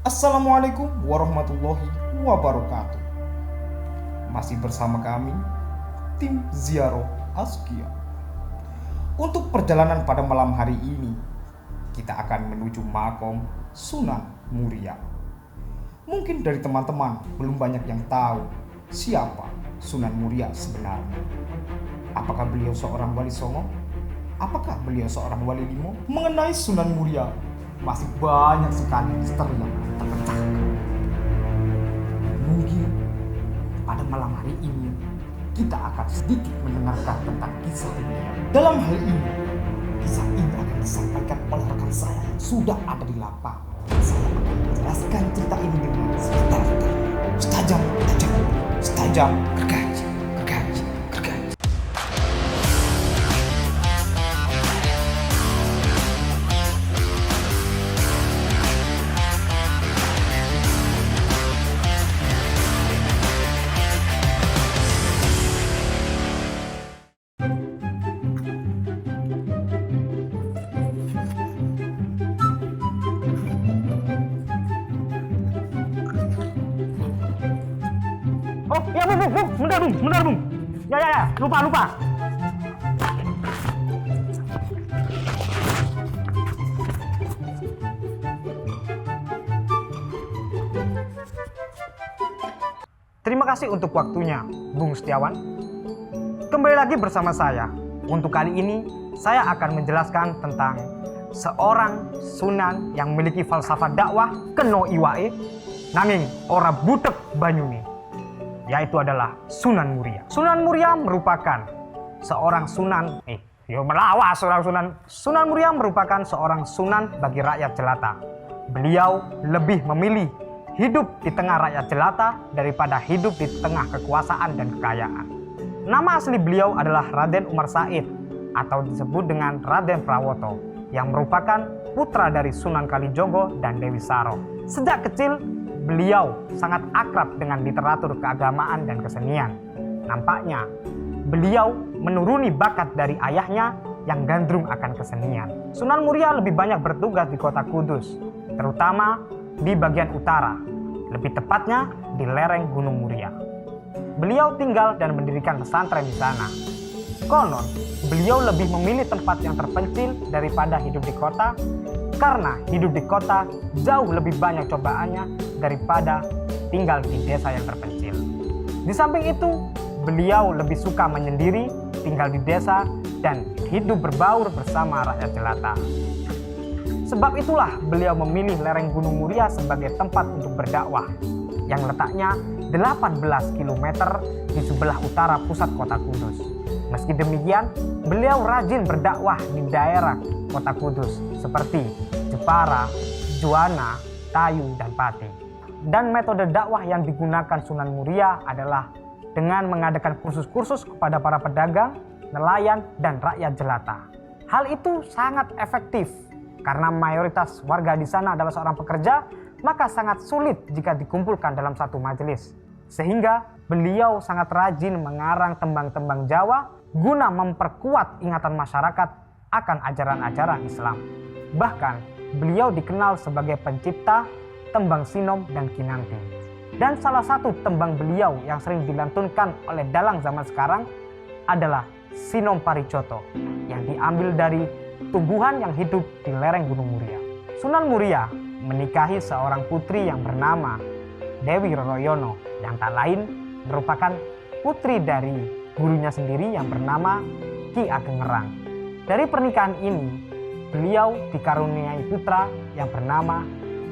Assalamualaikum warahmatullahi wabarakatuh. Masih bersama kami, tim Ziarah Azkia. Untuk perjalanan pada malam hari ini, kita akan menuju makom Sunan Muria. Mungkin dari teman-teman belum banyak yang tahu siapa Sunan Muria sebenarnya. Apakah beliau seorang wali songo? Apakah beliau seorang wali limo? Mengenai Sunan Muria, masih banyak sekali misteri yang terpecahkan. Mungkin pada malam hari ini kita akan sedikit mendengarkan tentang kisah ini. Dalam hal ini, kisah ini akan disampaikan oleh rekan saya yang sudah ada di lapangan. Saya akan menjelaskan cerita ini dengan sekitar setajam, gergaji. Oh, ya bung, bentar bung. Ya, lupa. Terima kasih untuk waktunya, Bung Setiawan. Kembali lagi bersama saya. Untuk kali ini, saya akan menjelaskan tentang seorang sunan yang memiliki falsafah dakwah keno iwae, nanging ora butek banyune, yaitu adalah Sunan Muria. Sunan Muria merupakan seorang sunan, Sunan Muria merupakan seorang sunan bagi rakyat jelata. Beliau lebih memilih hidup di tengah rakyat jelata daripada hidup di tengah kekuasaan dan kekayaan. Nama asli beliau adalah Raden Umar Said atau disebut dengan Raden Prawoto, yang merupakan putra dari Sunan Kalijogo dan Dewi Saro. Sejak kecil, beliau sangat akrab dengan literatur keagamaan dan kesenian. Nampaknya, beliau menuruni bakat dari ayahnya yang gandrung akan kesenian. Sunan Muria lebih banyak bertugas di kota Kudus, terutama di bagian utara, lebih tepatnya di lereng Gunung Muria. Beliau tinggal dan mendirikan pesantren di sana. Konon, beliau lebih memilih tempat yang terpencil daripada hidup di kota, karena hidup di kota jauh lebih banyak cobaannya daripada tinggal di desa yang terpencil. Di samping itu, beliau lebih suka menyendiri, tinggal di desa, dan hidup berbaur bersama rakyat jelata. Sebab itulah beliau memilih lereng Gunung Muria sebagai tempat untuk berdakwah, yang letaknya 18 km di sebelah utara pusat kota Kudus. Meski demikian, beliau rajin berdakwah di daerah kota Kudus seperti Jepara, Juwana, Tayu, dan Pati. Dan metode dakwah yang digunakan Sunan Muria adalah dengan mengadakan kursus-kursus kepada para pedagang, nelayan, dan rakyat jelata. Hal itu sangat efektif karena mayoritas warga di sana adalah seorang pekerja, maka sangat sulit jika dikumpulkan dalam satu majelis. Sehingga beliau sangat rajin mengarang tembang-tembang Jawa guna memperkuat ingatan masyarakat akan ajaran-ajaran Islam. Bahkan, beliau dikenal sebagai pencipta tembang Sinom dan Kinanti. Dan salah satu tembang beliau yang sering dilantunkan oleh dalang zaman sekarang adalah Sinom Parijoto, yang diambil dari tumbuhan yang hidup di lereng Gunung Muria. Sunan Muria menikahi seorang putri yang bernama Dewi Roroyono, yang tak lain merupakan putri dari gurunya sendiri yang bernama Ki Ageng Ngerang. Dari pernikahan ini, beliau dikaruniai putra yang bernama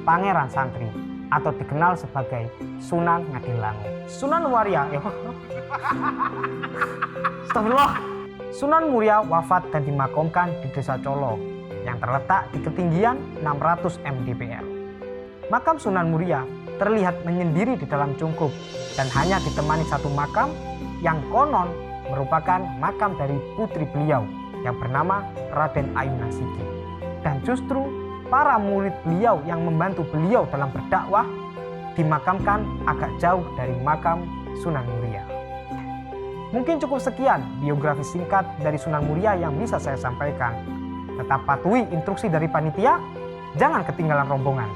Pangeran Santri atau dikenal sebagai Sunan Ngadilango. Sunan Muria, Astagfirullah. Sunan Muria wafat dan dimakamkan di Desa Colo yang terletak di ketinggian 600 mdpl. Makam Sunan Muria terlihat menyendiri di dalam cungkup dan hanya ditemani satu makam yang konon merupakan makam dari putri beliau yang bernama Raden Ayu Nasiki. Dan justru para murid beliau yang membantu beliau dalam berdakwah dimakamkan agak jauh dari makam Sunan Muria. Mungkin cukup sekian biografi singkat dari Sunan Muria yang bisa saya sampaikan. Tetap patuhi instruksi dari panitia, jangan ketinggalan rombongan.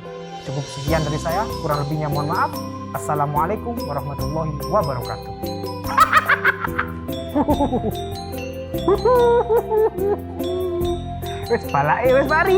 Cukup sekian dari saya, kurang lebihnya mohon maaf. Assalamualaikum warahmatullahi wabarakatuh. Wes balake wes mari.